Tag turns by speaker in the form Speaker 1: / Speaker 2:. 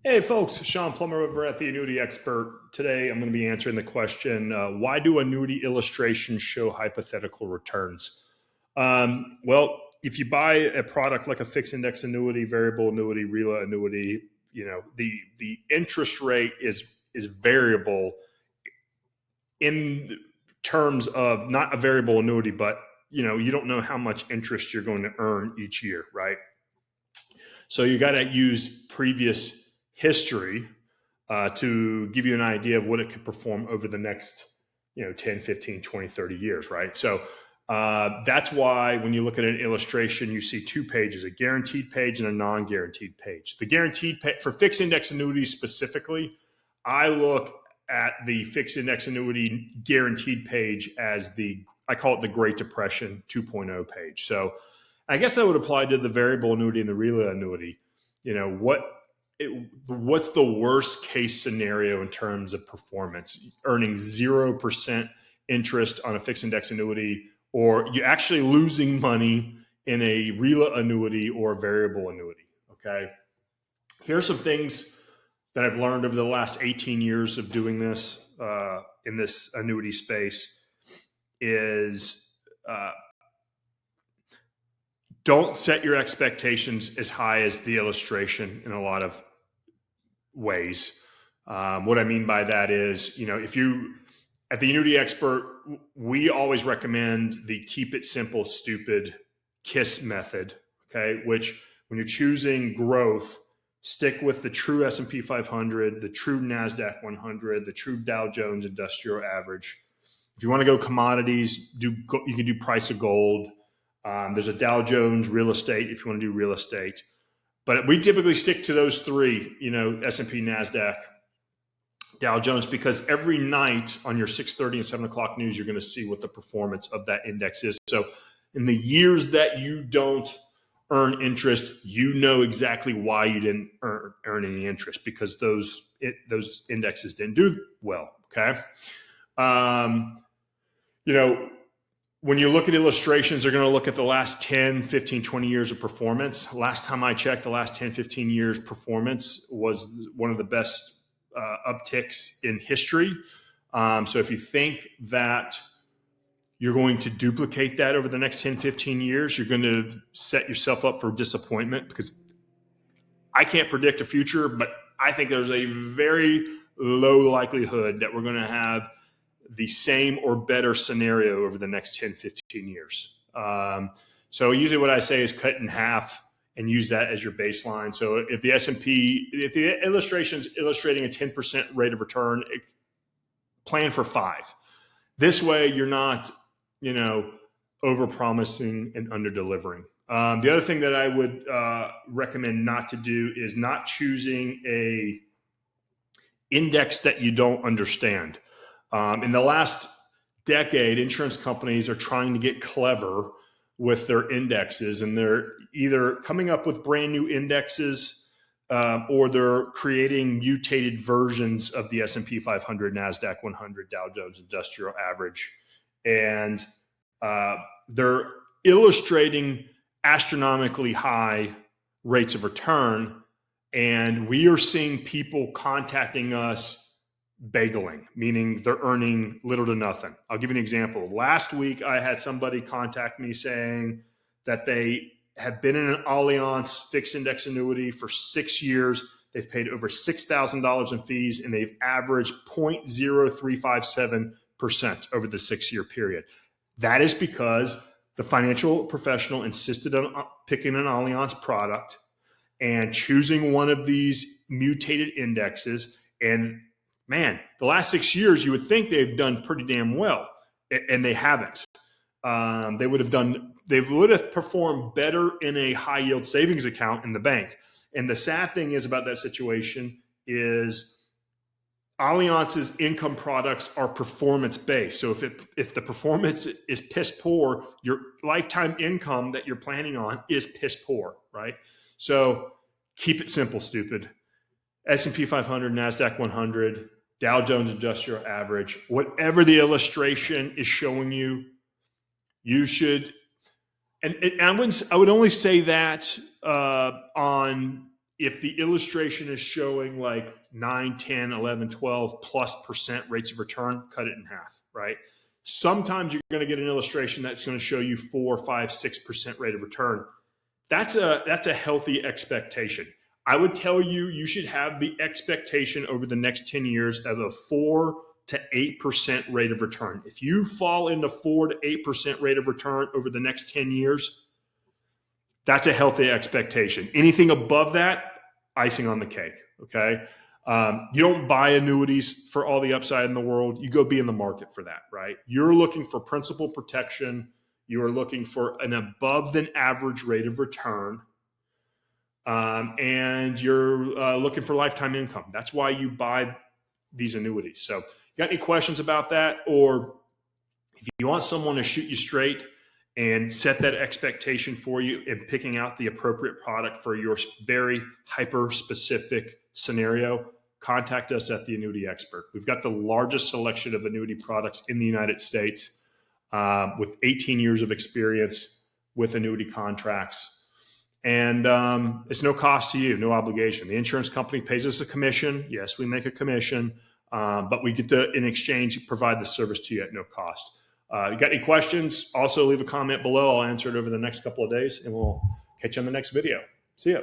Speaker 1: Hey folks, Shawn Plummer over at the Annuity Expert. Today I'm going to be answering the question, why do annuity illustrations show hypothetical returns? Well, if you buy a product like a fixed index annuity, variable annuity, RELA annuity, the interest rate is variable in terms of not a variable annuity, but you don't know how much interest you're going to earn each year, right? So you got to use previous history to give you an idea of what it could perform over the next 10, 15, 20, 30 years, right? So that's why when you look at an illustration, you see two pages, a guaranteed page and a non-guaranteed page. The guaranteed page, for fixed index annuities specifically, I look at the fixed index annuity guaranteed page as I call it the Great Depression 2.0 page. So I guess that would apply to the variable annuity and the RELA annuity. What's the worst case scenario in terms of performance? Earning 0% interest on a fixed index annuity, or you actually losing money in a RELA annuity or a variable annuity. Okay. Here's some things that I've learned over the last 18 years of doing this in this annuity space is don't set your expectations as high as the illustration in a lot of ways. What I mean by that is, if you, at the Annuity Expert, we always recommend the keep it simple, stupid KISS method, okay? Which when you're choosing growth, stick with the true S&P 500, the true NASDAQ 100, the true Dow Jones Industrial Average. If you want to go commodities, you can do price of gold. There's a Dow Jones real estate if you want to do real estate. But we typically stick to those three, S&P, NASDAQ, Dow Jones, because every night on your 6:30 and 7 o'clock news, you're going to see what the performance of that index is. So in the years that you don't earn interest, you know exactly why you didn't earn any interest, because those indexes didn't do well, okay? When you look at illustrations, they're going to look at the last 10, 15, 20 years of performance. Last time I checked, the last 10, 15 years performance was one of the best upticks in history. So if you think that you're going to duplicate that over the next 10, 15 years, you're going to set yourself up for disappointment, because I can't predict the future, but I think there's a very low likelihood that we're going to have the same or better scenario over the next 10, 15 years. So usually what I say is cut in half and use that as your baseline. So if the S&P, if the illustration is illustrating a 10% rate of return, plan for 5. This way you're not, over-promising and under-delivering. The other thing that I would recommend not to do is not choosing a index that you don't understand. In the last decade, insurance companies are trying to get clever with their indexes, and they're either coming up with brand new indexes or they're creating mutated versions of the S&P 500, NASDAQ 100, Dow Jones Industrial Average. And they're illustrating astronomically high rates of return. And we are seeing people contacting us bageling, meaning they're earning little to nothing. I'll give you an example. Last week, I had somebody contact me saying that they have been in an Allianz fixed index annuity for 6 years. They've paid over $6,000 in fees, and they've averaged 0.0357% over the 6-year period. That is because the financial professional insisted on picking an Allianz product and choosing one of these mutated indexes. And man, the last 6 years, you would think they've done pretty damn well, and they haven't. They would have performed better in a high yield savings account in the bank. And the sad thing is about that situation is Allianz's income products are performance based. So if the performance is piss poor, your lifetime income that you're planning on is piss poor, right? So keep it simple, stupid. S&P 500, NASDAQ 100, Dow Jones Industrial Average, whatever the illustration is showing you, you should. And I would only say that on if the illustration is showing like 9, 10, 11, 12+% rates of return, cut it in half, right? Sometimes you're going to get an illustration that's going to show you 4, 5, 6% rate of return. That's a healthy expectation. I would tell you should have the expectation over the next 10 years of a 4 to 8% rate of return. If you fall into 4 to 8% rate of return over the next 10 years, that's a healthy expectation. Anything above that, icing on the cake, okay? You don't buy annuities for all the upside in the world. You go be in the market for that, right? You're looking for principal protection. You are looking for an above than average rate of return. And you're looking for lifetime income. That's why you buy these annuities. So, got any questions about that? Or if you want someone to shoot you straight and set that expectation for you in picking out the appropriate product for your very hyper-specific scenario, contact us at the Annuity Expert. We've got the largest selection of annuity products in the United States with 18 years of experience with annuity contracts. And it's no cost to you, no obligation. The insurance company pays us a commission. Yes, we make a commission, but we get to, in exchange, provide the service to you at no cost. You got any questions? Also leave a comment below. I'll answer it over the next couple of days, and we'll catch you on the next video. See ya.